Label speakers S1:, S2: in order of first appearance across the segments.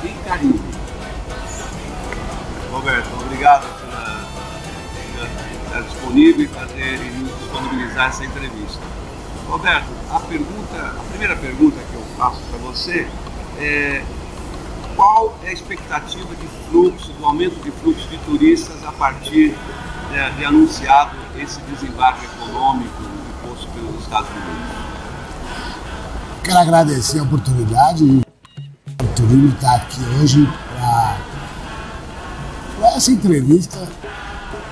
S1: e Caribe.
S2: Roberto, obrigado por estar disponível e nos disponibilizar essa entrevista. Roberto, a primeira pergunta que eu faço para você é: qual é a expectativa de fluxo, do aumento de fluxo de turistas a partir de anunciado esse desembarque econômico imposto pelos Estados Unidos?
S3: Quero agradecer a oportunidade. O turismo está aqui hoje para essa entrevista,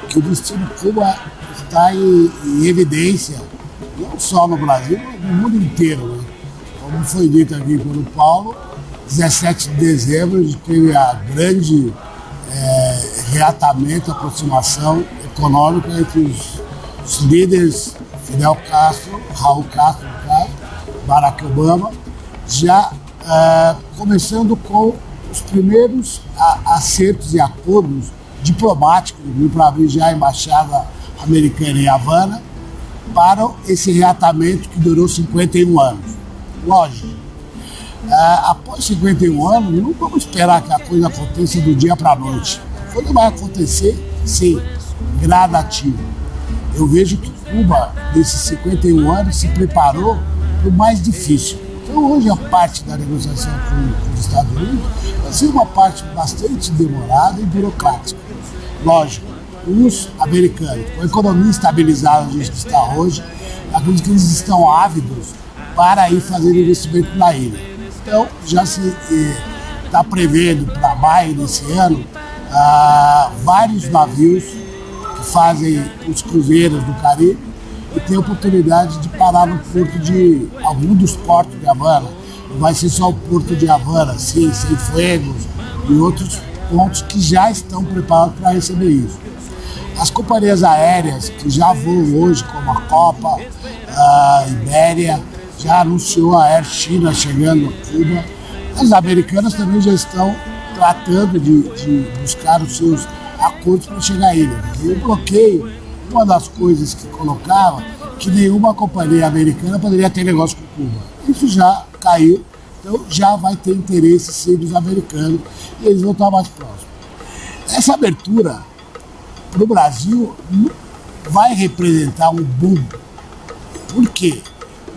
S3: que o destino Cuba está em evidência, não só no Brasil, mas no mundo inteiro, né? Como foi dito aqui pelo Paulo, 17 de dezembro a gente teve a grande reatamento, aproximação econômica entre os líderes Fidel Castro, Raul Castro, Barack Obama, já começando com os primeiros acertos e acordos diplomáticos para abrir já a embaixada americana em Havana para esse reatamento que durou 51 anos. Lógico, após 51 anos, não vamos esperar que a coisa aconteça do dia para a noite. Quando vai acontecer, sim, gradativo. Eu vejo que Cuba, nesses 51 anos, se preparou para o mais difícil. Então, hoje, a parte da negociação com os Estados Unidos vai ser uma parte bastante demorada e burocrática. Lógico, os americanos, com a economia estabilizada do jeito que está hoje, acredito que eles estão ávidos para ir fazer investimento na ilha. Então, já se está prevendo para maio desse ano vários navios que fazem os cruzeiros do Caribe e tem a oportunidade de parar no porto de algum dos portos de Havana. Não vai ser só o porto de Havana, sim, Cienfuegos e outros pontos que já estão preparados para receber isso. As companhias aéreas que já voam hoje, como a Copa, a Ibéria, já anunciou a Air China chegando a Cuba. As americanas também já estão tratando de buscar os seus acordos para chegar à ilha. E o bloqueio, uma das coisas que colocava, que nenhuma companhia americana poderia ter negócio com Cuba. Isso já caiu, então já vai ter interesse sim dos americanos e eles vão estar mais próximos. Essa abertura para o Brasil vai representar um boom. Por quê?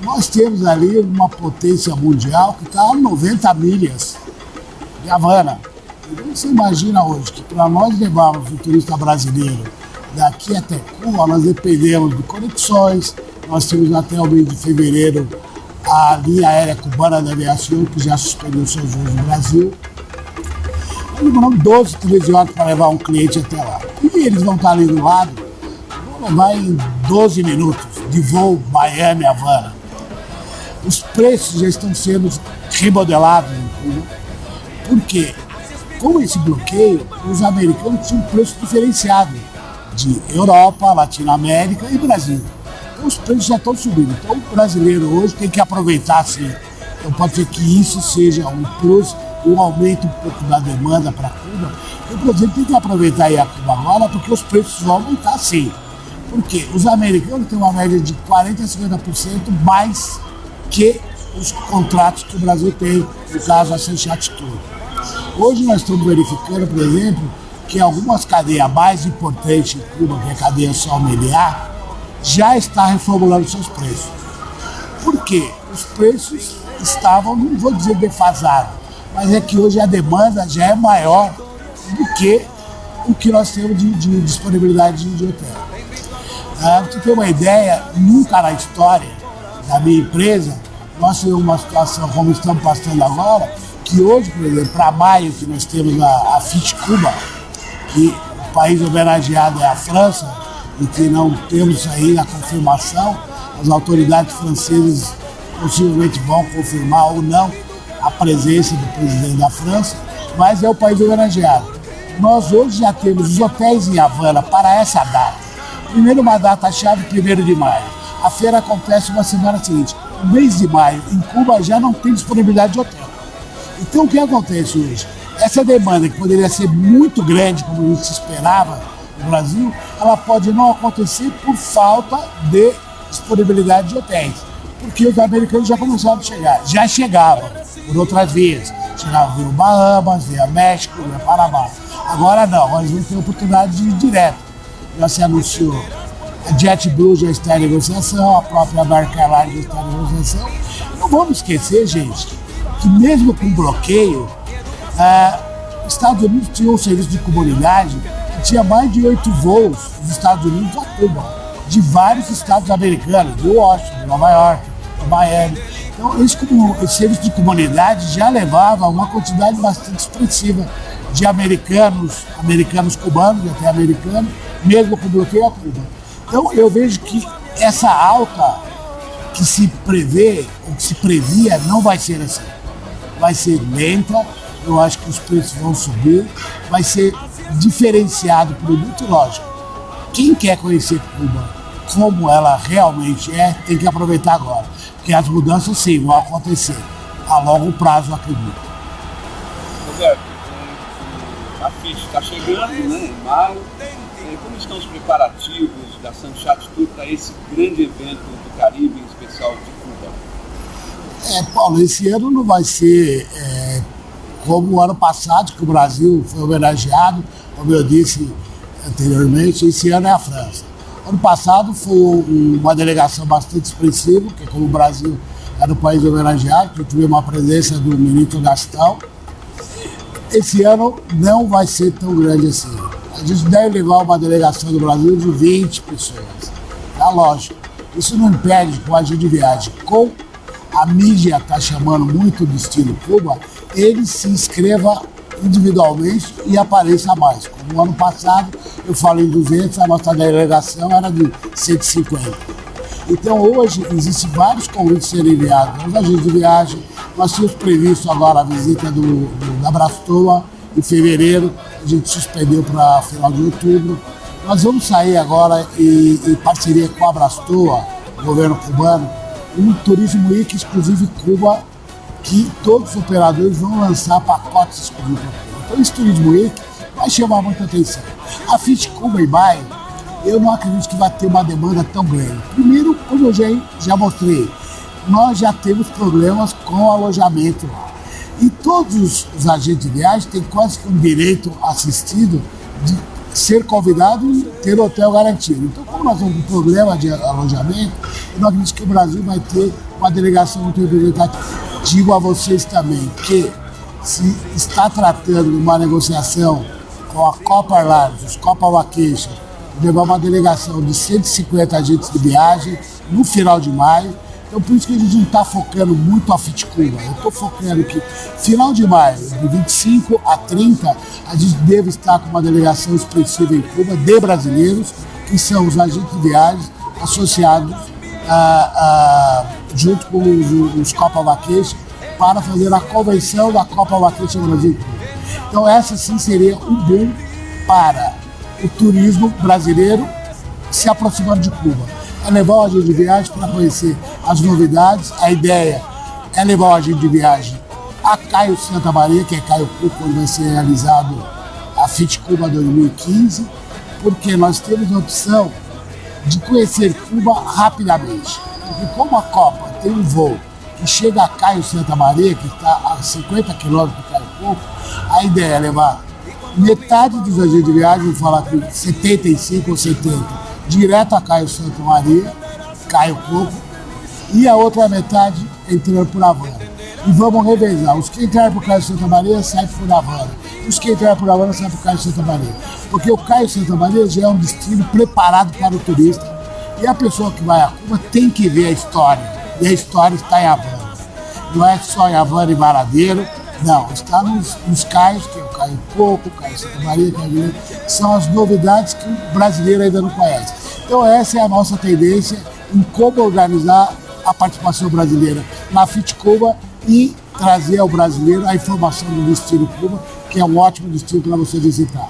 S3: Nós temos ali uma potência mundial que está a 90 milhas de Havana. Então você imagina hoje que para nós levarmos o turista brasileiro daqui até Cuba, nós dependemos de conexões. Nós temos até o mês de fevereiro a linha aérea cubana da aviação, que já suspendeu seus voos no Brasil. Nós demoramos 12, 13 horas para levar um cliente até lá. E eles vão estar ali do lado, vão levar em 12 minutos de voo Miami-Havana. Os preços já estão sendo remodelados em Cuba. Por quê? Com esse bloqueio, os americanos tinham um preço diferenciado de Europa, Latinoamérica e Brasil. Então os preços já estão subindo. Então o brasileiro hoje tem que aproveitar sim. Então pode ser que isso seja um plus, um aumento um pouco da demanda para Cuba. Então, por exemplo, tem que aproveitar aí a Cuba agora, porque os preços vão aumentar sim. Por quê? Os americanos têm uma média de 40% a 50% mais que os contratos que o Brasil tem, no caso a Sunshine Tour. Hoje nós estamos verificando, por exemplo, que algumas cadeias mais importantes em Cuba, que é a cadeia Sommelier, já está reformulando seus preços. Por quê? Os preços estavam, não vou dizer defasados, mas é que hoje a demanda já é maior do que o que nós temos de disponibilidade de hotel. Para você ter uma ideia, nunca na história da minha empresa, nós temos uma situação como estamos passando agora, que hoje, por exemplo, para maio, que nós temos a FIT Cuba, que o país homenageado é a França, e que não temos ainda a confirmação, as autoridades francesas possivelmente vão confirmar ou não a presença do presidente da França, mas é o país homenageado. Nós hoje já temos os hotéis em Havana para essa data. Primeiro, uma data-chave, 1º de maio. A feira acontece na semana seguinte. No mês de maio, em Cuba, já não tem disponibilidade de hotel. Então, o que acontece hoje? Essa demanda, que poderia ser muito grande, como a gente se esperava no Brasil, ela pode não acontecer por falta de disponibilidade de hotéis. Porque os americanos já começaram a chegar. Já chegavam por outras vias. chegava via Bahamas, via México, via Panamá. Agora não, agora eles vão ter oportunidade de ir direto. Já se anunciou, a JetBlue já está em negociação, a própria American Airlines já está em negociação. Não vamos esquecer, gente, que mesmo com bloqueio, os Estados Unidos tinha um serviço de comunidade que tinha mais de 8 voos dos Estados Unidos a Cuba, de vários estados americanos, de Washington, de Nova York, de Miami. Então, esse serviço de comunidade já levava uma quantidade bastante expressiva de americanos cubanos, até americanos, mesmo com bloqueio a Cuba. Então, eu vejo que essa alta que se prevê, ou que se previa, não vai ser assim. Vai ser lenta, eu acho que os preços vão subir, vai ser diferenciado produto, lógico. Quem quer conhecer Cuba como ela realmente é, tem que aproveitar agora. Porque as mudanças, sim, vão acontecer. A longo prazo, eu acredito.
S2: Roberto, a FIT está chegando, né, em maio. Como estão os preparativos da Sunchat Tour para esse grande evento do Caribe, em especial de Cuba?
S3: Paulo, esse ano não vai ser como o ano passado, que o Brasil foi homenageado, como eu disse anteriormente. Esse ano é a França. Ano passado foi uma delegação bastante expressiva, porque como o Brasil era um país homenageado, eu tive uma presença do ministro Gastão. Esse ano não vai ser tão grande assim. A gente deve levar uma delegação do Brasil de 20 pessoas. Tá, lógico. Isso não impede que o agente de viagem, com a mídia está chamando muito do estilo Cuba, ele se inscreva individualmente e apareça mais. Como no ano passado, eu falei 200, a nossa delegação era de 150. Então hoje existem vários convites a serem enviados aos agentes de viagem. Nós tínhamos previsto agora a visita da Brastoa em fevereiro, a gente suspendeu para final de outubro. Nós vamos sair agora em parceria com a Brastoa, o governo cubano, um Turismo Week exclusivo em Cuba, que todos os operadores vão lançar pacotes exclusivos. Então esse Turismo Week vai chamar muita atenção. A FIT Cuba em maio, eu não acredito que vai ter uma demanda tão grande. Primeiro, como eu já mostrei, nós já temos problemas com o alojamento lá. E todos os agentes de viagem têm quase que um direito assistido de ser convidado e ter hotel garantido. Então, como nós temos um problema de alojamento, eu não acredito que o Brasil vai ter uma delegação muito representativa. Digo a vocês também que se está tratando de uma negociação com a Copa Airlines, os Copa Vacation, de levar uma delegação de 150 agentes de viagem no final de maio. Então, por isso que a gente não está focando muito a FIT Cuba. Eu estou focando que final de maio, de 25 a 30, a gente deve estar com uma delegação expressiva em Cuba de brasileiros, que são os agentes de viagens associados junto com os Copa Vacation, para fazer a convenção da Copa Vacation Brasil. Então, essa sim seria um boom para o turismo brasileiro se aproximando de Cuba. É levar o agente de viagem para conhecer as novidades. A ideia é levar o agente de viagem a Caio Santa Maria, que é Caio Cuba, onde vai ser realizado a FIT Cuba 2015, porque nós temos a opção de conhecer Cuba rapidamente. Porque como a Copa tem um voo que chega a Caio Santa Maria, que está a 50 quilômetros do Caio Cuba, a ideia é levar metade dos agentes de viagem, vou falar que 75 ou 70, direto a Caio Santa Maria, Caio Coco, e a outra metade entrando por Havana. E vamos revezar. Os que entrarem por Caio Santa Maria saem por Havana. Os que entrarem por Havana saem por Caio Santa Maria. Porque o Caio Santa Maria já é um destino preparado para o turista. E a pessoa que vai a Cuba tem que ver a história. E a história está em Havana. Não é só em Havana e Varadeiro. Não, está nos cais, que é o Caio Coco, Caio Santa Maria, Caio, são as novidades que o brasileiro ainda não conhece. Então essa é a nossa tendência em como organizar a participação brasileira na FIT Cuba e trazer ao brasileiro a informação do destino Cuba, que é um ótimo destino para você visitar.